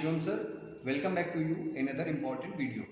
Shivam sir. Welcome back to you another important video.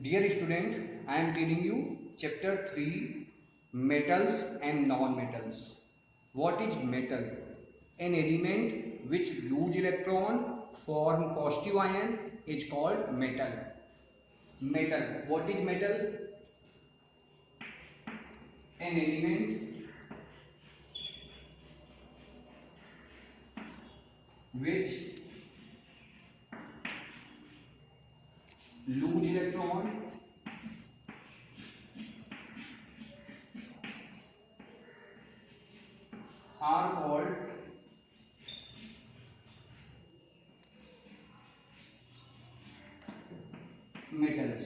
Dear student, I am telling you chapter 3 metals and non-metals. What is metal? An element which lose electron form positive ion is called metal. Metal. What is metal? An element which lose electron are called metals.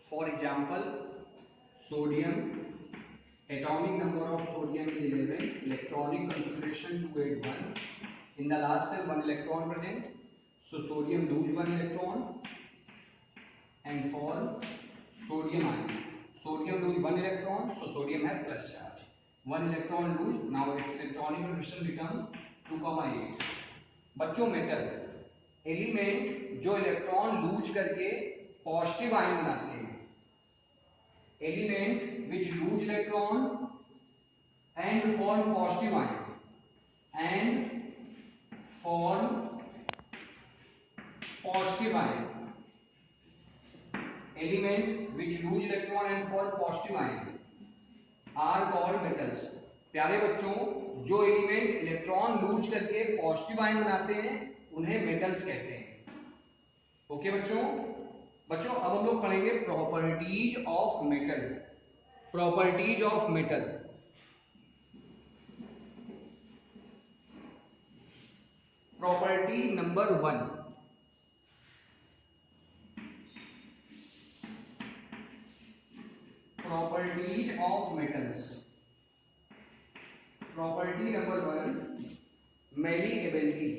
For example, sodium. Atomic number of sodium is 11. Electronic configuration 281. In the last cell, 1 electron present. So sodium lose 1 electron and form sodium ion. Sodium lose 1 electron, so sodium has plus charge. 1 electron lose, now its electronic configuration become 2,8. बच्चों metal element जो electron lose करके positive ion बनाते हैं, element which loose electron and form positive ion and form positive ion, element which lose electron and form positive ion are called metals. प्यारे बच्चों, जो element electron lose करके positive ion बनाते हैं उन्हें मेटल्स कहते हैं. ओके बच्चों, अब हम लोग पढ़ेंगे properties of metal. Properties of metal. Property number 1. Properties of metals. Property number 1. Malleability.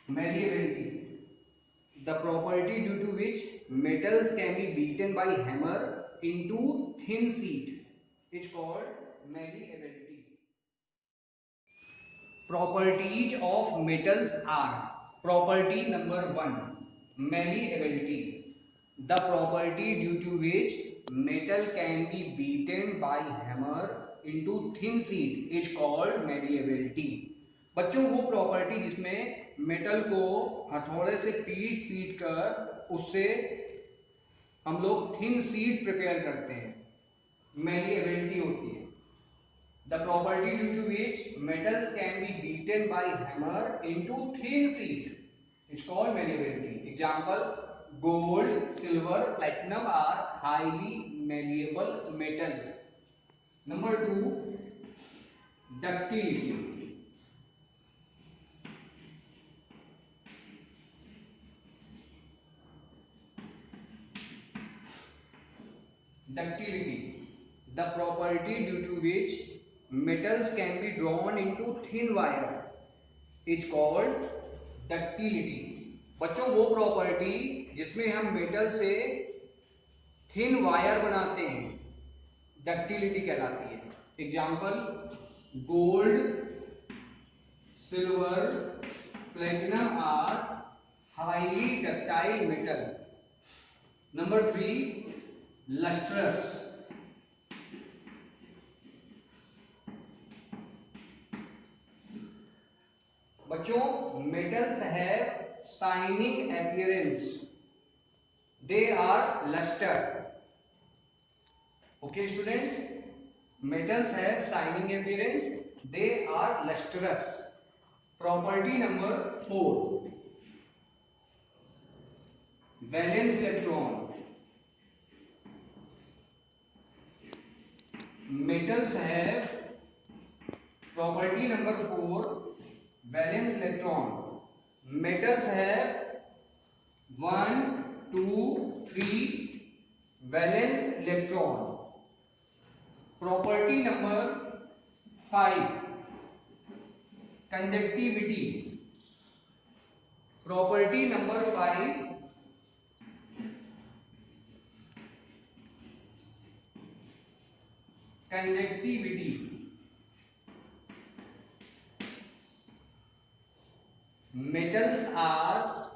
Malleability. The property due to which metals can be beaten by hammer into thin sheet is called malleability. Properties of metals are: property number 1, malleability. The property due to which metal can be beaten by hammer into thin sheet is called malleability. बच्चों, वो property जिसमें metal को हथौड़े से पीट पीट कर उससे हम लोग थिन शीट प्रिपेयर करते हैं, malleability होती है. The property due to which metals can be beaten by hammer into thin sheet is called malleability. Example: gold, silver, platinum are highly malleable metal. Number 2, ductility. Ductility. The property due to which metals can be drawn into thin wire is called ductility. बच्चों, वो property जिसमें हम metal से thin wire बनाते हैं ductility कहलाती है. Example: gold, silver, platinum are highly ductile metal. Number 3, lustrous. बच्चों, metals have shining appearance. They are luster. Okay students, metals have shining appearance. They are lustrous. Property number 4, valence electron. Metals have property number 4, valence electron. Metals have 1, 2, 3 valence electron. Property number 5, conductivity. Property number 5, conductivity. Metals are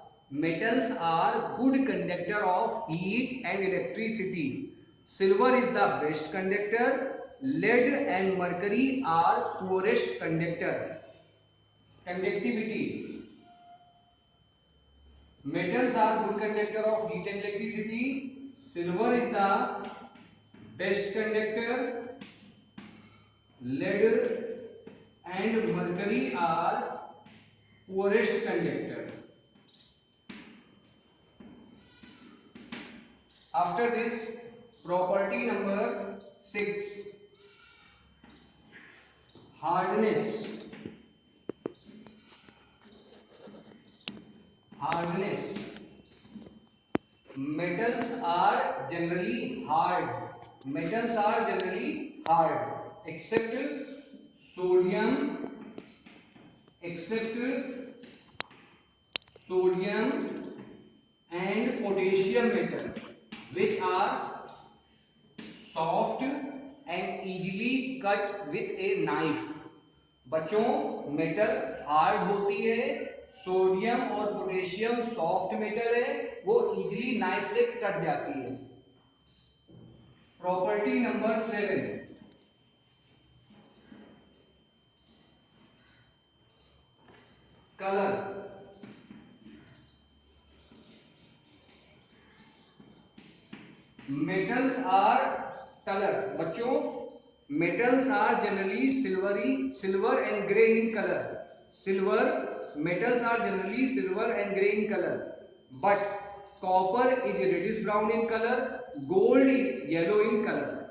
good conductor of heat and electricity. Silver is the best conductor. Lead and mercury are poorest conductor. Conductivity. Metals are good conductor of heat and electricity. Silver is the best conductor. Lead and mercury are poorest conductor. After this, property number 6, hardness. Hardness. Metals are generally hard. Metals are generally hard, except sodium, and potassium metal, which are soft and easily cut with a knife. बच्चों, metal hard होती है, sodium और potassium soft metal है, वो easily knife से cut जाती है. Property number 7, colour. Metals are color. बच्चों, metals are generally silver and gray in color. Metals are generally silver and gray in color. But copper is reddish brown in color. Gold is yellow in color.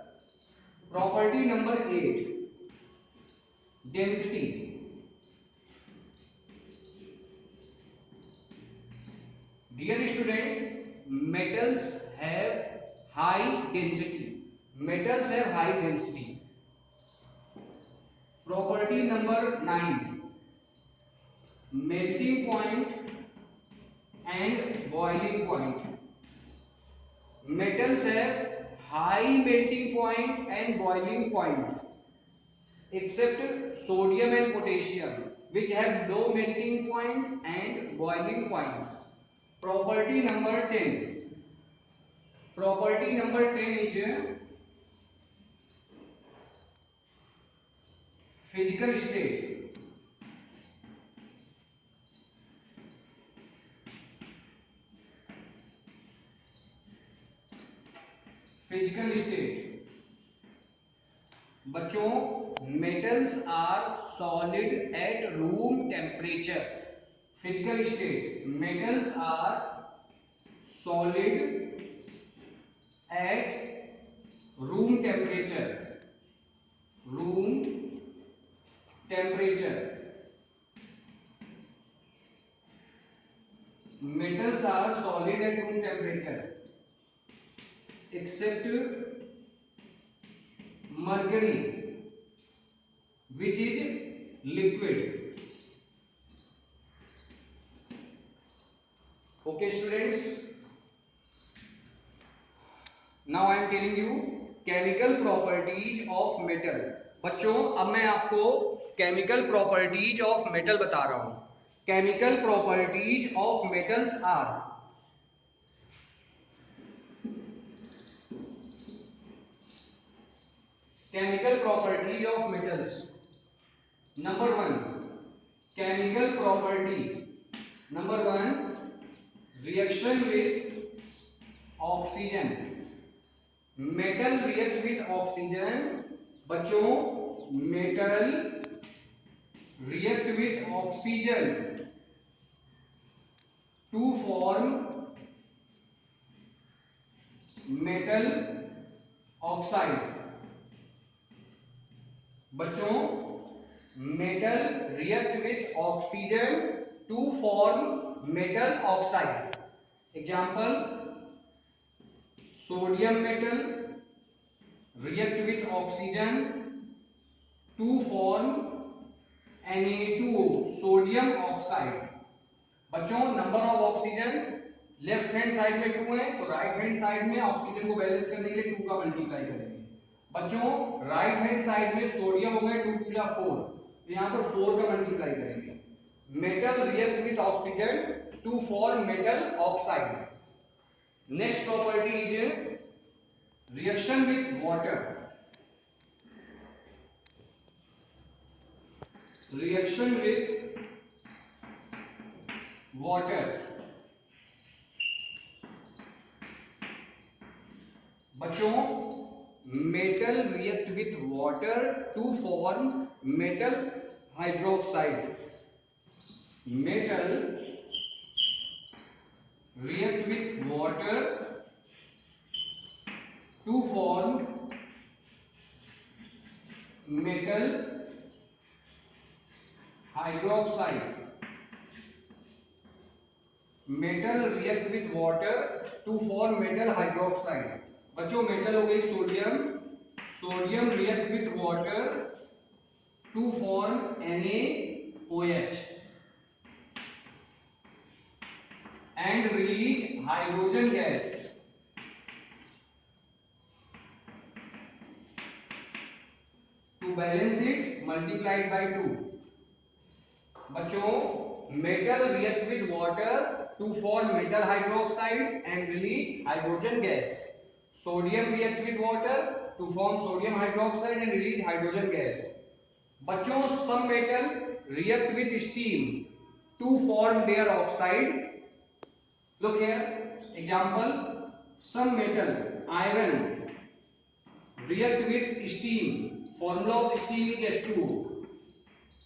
Property number 8, density. Dear student, metals have high density. Property number 9, melting point and boiling point. Metals have high melting point and boiling point, except sodium and potassium, which have low melting point and boiling point. Property number 10 is physical state. बच्चों, metals are solid at room temperature. Physical state, metals are solid at room temperature. Metals are solid at room temperature, except mercury, which is liquid. Okay students, now I am telling you chemical properties of metal. बच्चों, अब मैं आपको chemical properties of metal बता रहा हूं. Chemical properties of metals are chemical properties of metals. Number 1, chemical property. Number 1, reaction with oxygen. Metal react with oxygen. बच्चों, metal react with oxygen to form metal oxide. बच्चों, metal react with oxygen to form metal oxide. Example, sodium metal react with oxygen to form Na2O, sodium oxide. बच्चों, number of oxygen left hand side में 2 है, तो right hand side में oxygen को balance करने के लिए 2 का मल्टीप्लाई करेंगे. बच्चों राइट हैंड साइड में सोडियम हो गए 2 टू 4, तो यहाँ पर 4 का मल्टीप्लाई करेंगे। Metal react with oxygen to form metal oxide. Next property is reaction with water. Reaction with water, बच्चों metal react with water to form metal hydroxide. Metal react with water to form metal hydroxide. Metal react with water to form metal hydroxide. बच्चों metal हो गई sodium, sodium react with water to form NaOH and release hydrogen gas. To balance it, multiplied by 2. बच्चों metal react with water to form metal hydroxide and release hydrogen gas. Sodium react with water to form sodium hydroxide and release hydrogen gas. बच्चों some metal react with steam to form their oxide. Look here, example, some metal iron react with steam, formula of steam is H2O,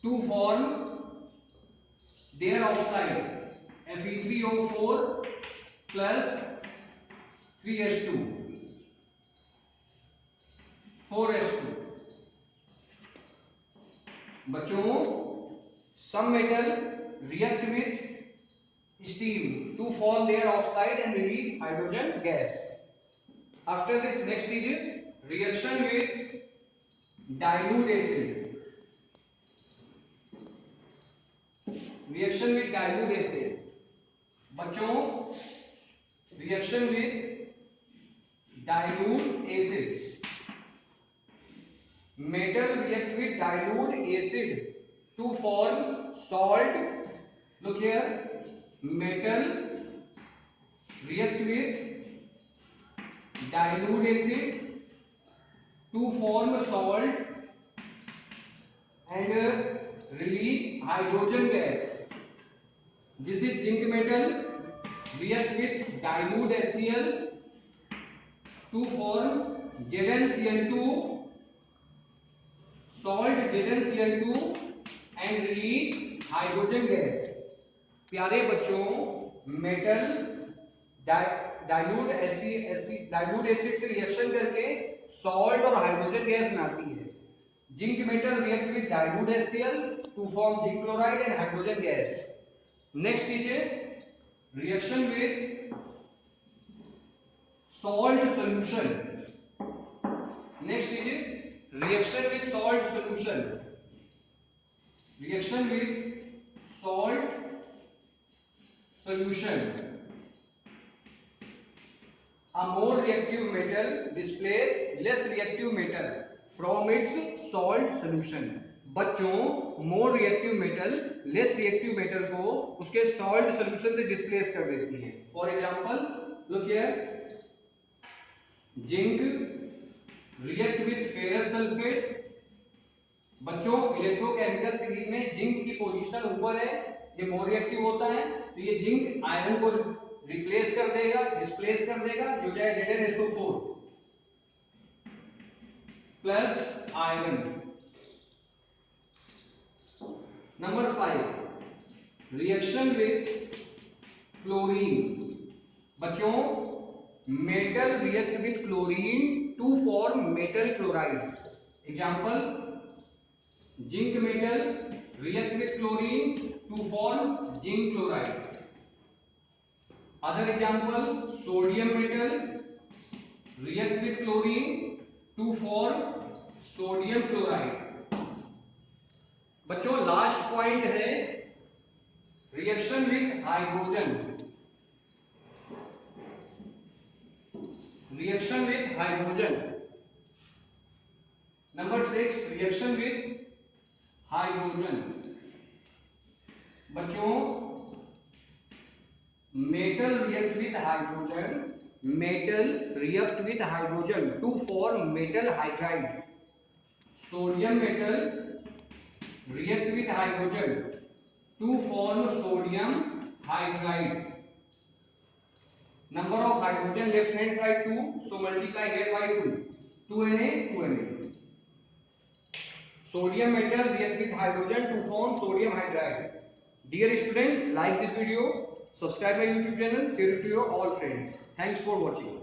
to form their oxide Fe3O4 plus 3H2 4H2. बच्चों some metal react with steam to form their oxide and release hydrogen gas. After this, next is reaction with dilute acid. Reaction with dilute acid. बच्चों reaction with dilute acid. Metal react with dilute acid to form salt. Look here. Metal react with dilute acid to form salt and release hydrogen gas. This is zinc metal react with dilute HCl to form ZnCl2, salt ZnCl2 and release hydrogen gas. प्यारे बच्चों metal dilute acid से reaction करके salt और hydrogen gas बनाती है। Zinc metal react with dilute HCl to form zinc chloride and hydrogen gas. Next is reaction with salt solution. Next is reaction with salt solution. Reaction with salt solution. A more reactive metal displays less reactive metal from its salt solution. बच्चों more reactive metal less reactive metal को उसके salt solution से displace कर देती है। For example, look here, zinc react with ferrous sulfate. बच्चों electrochemical series में zinc की पोजीशन ऊपर है, ये मोर रिएक्टिव होता है, तो ये जिंक आयरन को रिप्लेस कर देगा, डिस्प्लेस कर देगा, जो जाए ZnSO4 plus iron. Number 5 reaction with chlorine. बच्चों metal react with chlorine to form metal chloride. Example, zinc metal react with chlorine to form zinc chloride. Other example, sodium metal react with chlorine to form sodium chloride. बच्चों last point है reaction with hydrogen. Reaction with hydrogen, Number 6, reaction with hydrogen. बच्चों, metal react with hydrogen. Metal react with hydrogen to form metal hydride. Sodium metal react with hydrogen to form sodium hydride. Number of hydrogen left hand side 2, so multiply here by 2. 2Na, 2Na. Sodium metal react with hydrogen to form sodium hydride. Dear student, like this video, subscribe my YouTube channel, share it to your all friends. Thanks for watching.